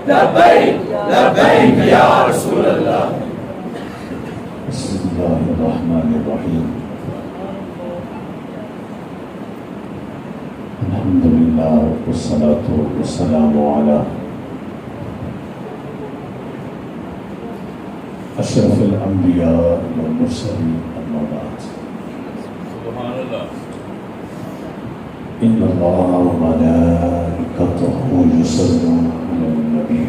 لبیک لبیک یا رسول اللہ. بسم اللہ الرحمن الرحیم. الحمدللہ والصلاة والسلام علی اشرف الانبیاء والمرسلین اما بعد. سبحان اللہ. ان اللہ وملائکتہ یصلون علی النبی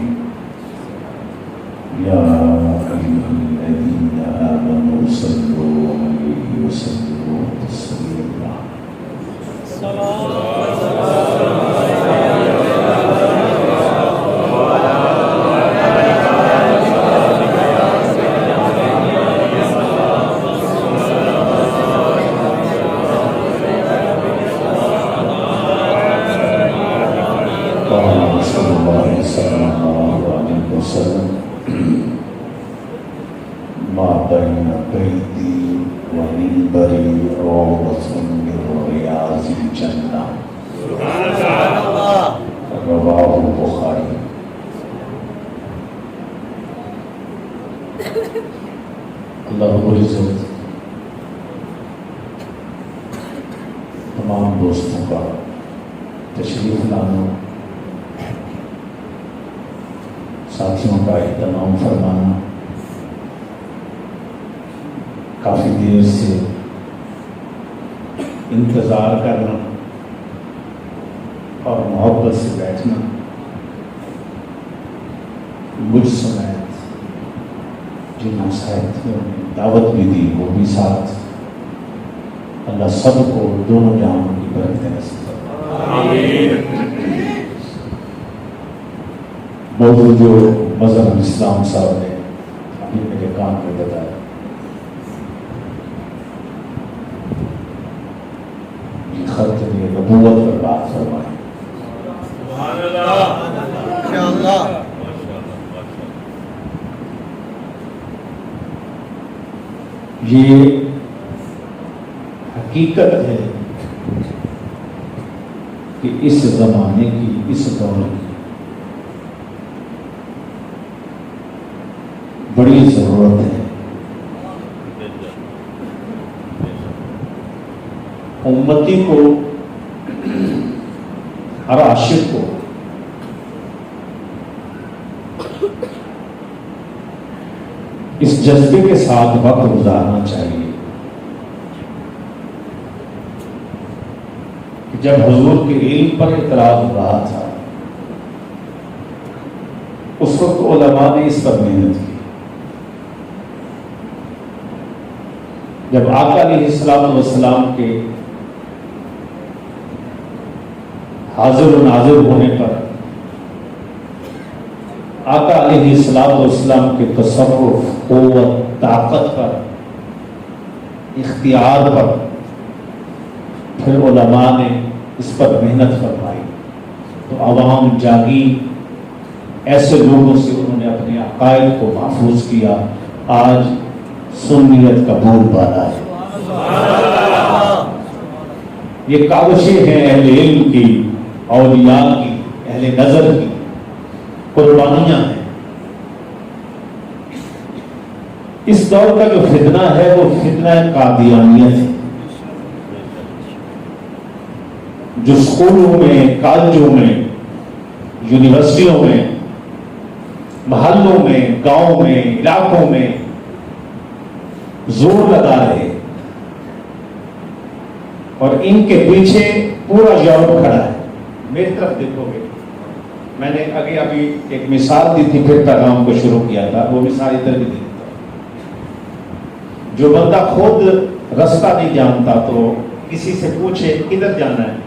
یا ایھا الذین آمنوا صلوا علیہ وسلموا تسلیما. ما بين بيتي ومنبري روضة من رياض الجنة. رواه البخاری. اللہ رب العزت تمام دوستوں کا تشریف لانا، ساتھیوں کا اہتمام فرمانا، کافی دیر سے انتظار کرنا اور محبت سے بیٹھنا، مجھ سمیت جن ساتھیوں نے دعوت بھی دی وہ بھی ساتھ، اللہ سب کو دونوں جہانوں کی برکتیں نصیب فرمائے. موضوع جو مظہر الاسلام صاحب نے ابھی میرے کان میں بتایا، یہ ختم نبوت پر بات فرمائے. سبحان اللہ. یہ حقیقت ہے کہ اس زمانے کی، اس دور کی بڑی ضرورت ہے. امتی کو، ہر عاشق کو اس جذبے کے ساتھ وقت گزارنا چاہیے کہ جب حضور کے علم پر اعتراض ہو رہا تھا اس وقت علماء نے اس پر محنت کی. جب آقا علیہ السلام کے حاضر و ناظر ہونے پر، آقا علیہ السلام کے تصرف، قوت، طاقت پر، اختیار پر پھر علماء نے اس پر محنت فرمائی تو عوام جاگی. ایسے لوگوں سے انہوں نے اپنے عقائد کو محفوظ کیا. آج سنیت کا بول بالا ہے. یہ کاوشیں ہیں اہل علم کی، اولیاء کی، اہل نظر کی، قربانیاں ہیں. اس دور کا جو فتنہ ہے وہ فتنہ قادیانیت ہے. جو اسکولوں میں، کالجوں میں، یونیورسٹیوں میں، محلوں میں، گاؤں میں، علاقوں میں زور لگا رہے اور ان کے پیچھے پورا یورپ کھڑا ہے. میری طرف دیکھو گے، میں نے ابھی ایک مثال دی تھی، پھر پیغام کو شروع کیا تھا. وہ مثال ادھر بھی دی. جو بندہ خود رستہ نہیں جانتا تو کسی سے پوچھے کدھر جانا ہے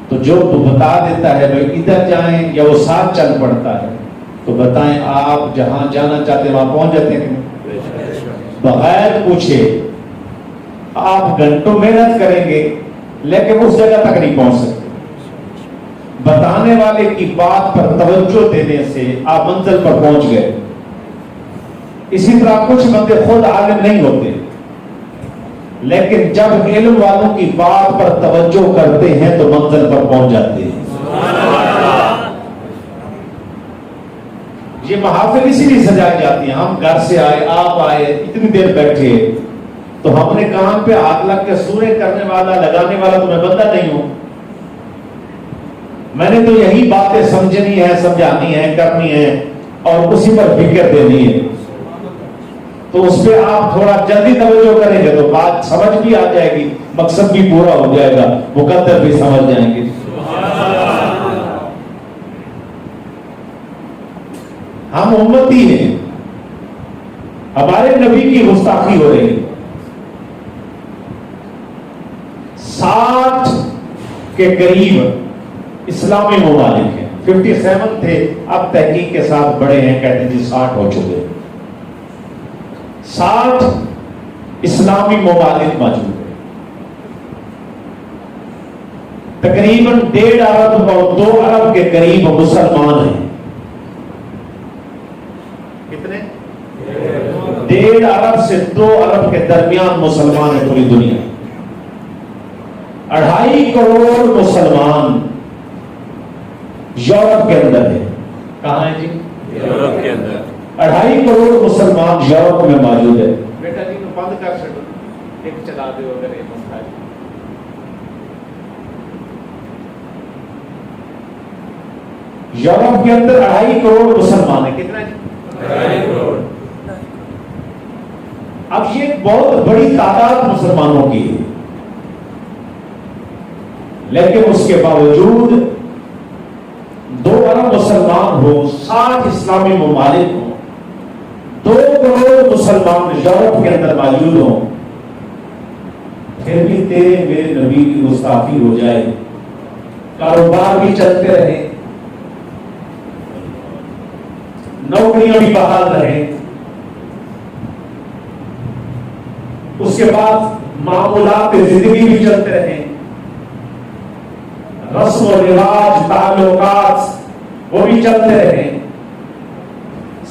تو جو بتا دیتا ہے بھائی ادھر جائیں، یا وہ ساتھ چل پڑتا ہے تو بتائیں آپ جہاں جانا چاہتے ہیں وہاں پہنچ جاتے ہیں. بغیر پوچھے آپ گھنٹوں محنت کریں گے لیکن اس جگہ تک نہیں پہنچ سکتے. بتانے والے کی بات پر توجہ دینے سے آپ منزل پر پہنچ گئے. اسی طرح کچھ بندے خود عالم نہیں ہوتے لیکن جب علم والوں کی بات پر توجہ کرتے ہیں تو منزل پر پہنچ جاتے ہیں. یہ محافل اسی لیے سجائی جاتی ہیں. ہم گھر سے آئے، آپ آئے، اتنی دیر بیٹھے تو ہم نے کان پہ ہاتھ لگ کے سورے کرنے والا، لگانے والا تو میں بندہ نہیں ہوں. میں نے تو یہی باتیں سمجھنی ہے، سمجھانی ہے، کرنی ہے اور اسی پر فکر دینی ہے. تو اس پہ آپ تھوڑا جلدی توجہ کریں گے تو بات سمجھ بھی آ جائے گی، مقصد بھی پورا ہو جائے گا، مقدر بھی سمجھ جائیں گے. ہم امتی ہیں، ہمارے نبی کی گستاخی ہو رہی ہے. 60 کے قریب اسلامی ممالک ہیں. 57 تھے، اب تحقیق کے ساتھ بڑے ہیں، کہتے ہیں جی 60 ہو چکے. 60 اسلامی ممالک موجود ہیں. تقریباً 1.5 ارب اور 2 ارب کے قریب مسلمان ہیں. کتنے؟ 1.5 ارب سے 2 ارب کے درمیان مسلمان ہیں پوری دنیا. 2.5 کروڑ مسلمان یورپ کے اندر ہے. کہاں ہے جی؟ یورپ کے اندر. 2.5 کروڑ مسلمان یورپ میں موجود ہے. بیٹا جی کو بند کر سکو، ایک چلا دے اگر یہ مسئلہ ہے. یورپ کے اندر 2.5 کروڑ مسلمان ہیں. کتنا جی؟ 2.5 کروڑ. اب یہ بہت بڑی تعداد مسلمانوں کی ہے، لیکن اس کے باوجود 2 ارب مسلمان ہو، 60 اسلامی ممالک ہوں، 2 کروڑ مسلمان یورپ کے اندر موجود ہوں، پھر بھی تیرے میرے نبی کی گستاخی ہو جائے، کاروبار بھی چلتے رہے، نوکریاں بھی بحال رہے، اس کے بعد معمولات زندگی بھی چلتے رہے، رسم و رواج، تعلقات وہ بھی چلتے رہے،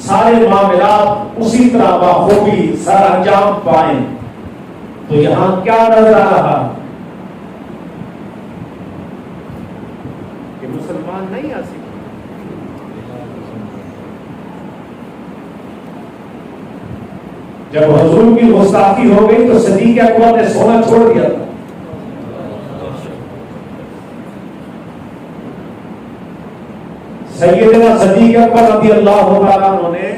سارے معاملات اسی طرح بخوبی سر انجام پائیں، تو یہاں کیا نظر آ رہا کہ مسلمان نہیں آ سکتے. جب حضور کی گستاخی ہو گئی تو صدیق اکبر نے سونا چھوڑ دیا تھا. سیدنا صدیق اکبر رضی اللہ تعالیٰ عنہ نے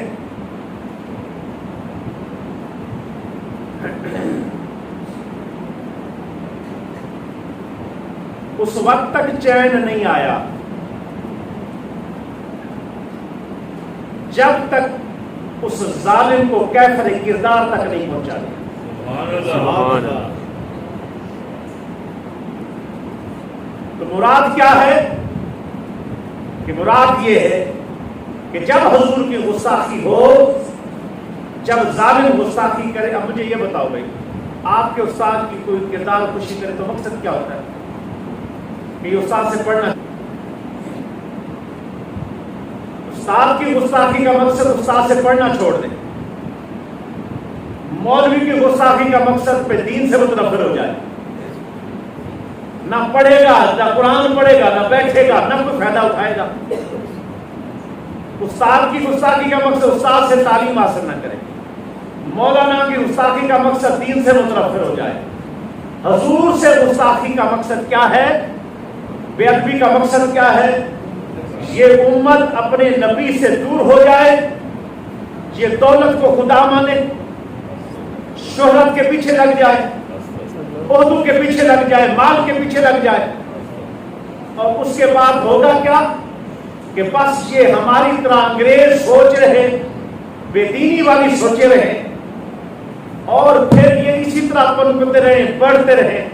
اس وقت تک چین نہیں آیا جب تک اس ظالم کو کیفر کردار تک نہیں پہنچا دیا. تو مراد کیا ہے کہ مراد یہ ہے کہ جب حضور کی گستاخی ہو، جب ظالم گستاخی کرے. اب مجھے یہ بتاؤ بھائی، آپ کے استاد کی کوئی کردار خوشی کرے تو مقصد کیا ہوتا ہے کہ یہ استاد سے پڑھنا. استاد کی گستاخی کا مقصد استاد سے پڑھنا چھوڑ دیں. مولوی کی گستاخی کا مقصد پہ دین سے متنفر ہو جائے، نہ پڑھے گا، نہ قرآن پڑھے گا، نہ بیٹھے گا، نہ کوئی فائدہ اٹھائے گا. استاد کی گستاخی کا مقصد استاد سے تعلیم حاصل نہ کرے. مولانا کی گستاخی کا مقصد دین سے متنفر ہو جائے. حضور سے گستاخی کا مقصد کیا ہے؟ بے ادبی کا مقصد کیا ہے؟ یہ امت اپنے نبی سے دور ہو جائے، یہ دولت کو خدا مانے، شہرت کے پیچھے لگ جائے، عہدوں کے پیچھے لگ جائے، مال کے پیچھے لگ جائے، اور اس کے بعد ہوگا کیا کہ بس یہ ہماری طرح انگریز سوچ رہے، بے دینی والی سوچے رہے، اور پھر یہ اسی طرح پنپتے رہے، بڑھتے رہے،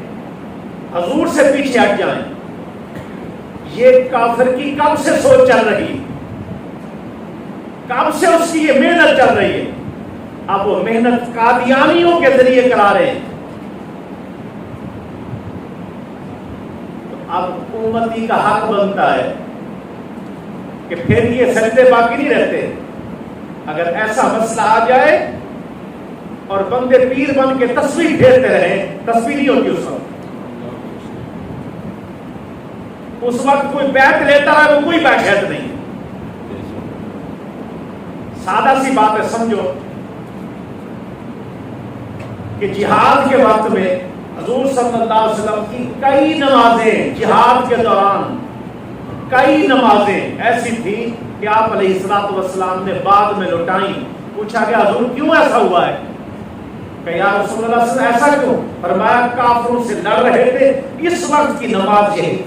حضور سے پیچھے ہٹ جائیں. یہ کافر کی کب سے سوچ چل رہی، کب سے اس کی یہ محنت چل رہی ہے. اب وہ محنت قادیانیوں کے ذریعے کرا رہے ہیں. اب امتی کا حق بنتا ہے کہ پھر یہ سجدے باقی نہیں رہتے. اگر ایسا مسئلہ آ جائے اور بندے پیر بن کے تسبیح پھیرتے رہیں، تسبیح نہیں ہوتی اس وقت. اس وقت کوئی بیعت لیتا ہے وہ کوئی بیعت نہیں. سادہ سی بات ہے، سمجھو کہ جہاد کے وقت میں حضور صلی اللہ علیہ وسلم کی کئی نمازیں جہاد کے دوران، کئی نمازیں ایسی تھی کہ آپ علیہ الصلوۃ والسلام نے بعد میں لوٹائیں. پوچھا کہ حضور کیوں ایسا ہوا ہے؟ کہ یا رسول اللہ صلی اللہ علیہ وسلم ایسا کیوں؟ فرمایا کافروں سے لڑ رہے تھے، اس وقت کی نماز یہی.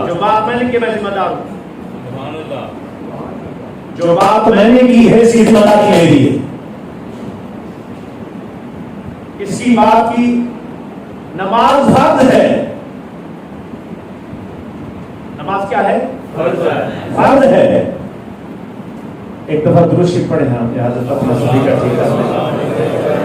جو بات میں نے کی میں ذمہ دار ہوں، جو بات میں نے کی ہے صرف اللہ کی میری ہے. اس کی بات کی نماز فرض ہے. نماز کیا ہے؟ فرض ہے. ایک دفعہ درود شریف پڑھے ہیں آپ حضرت اپنا سبھی کا ٹھیک ہے.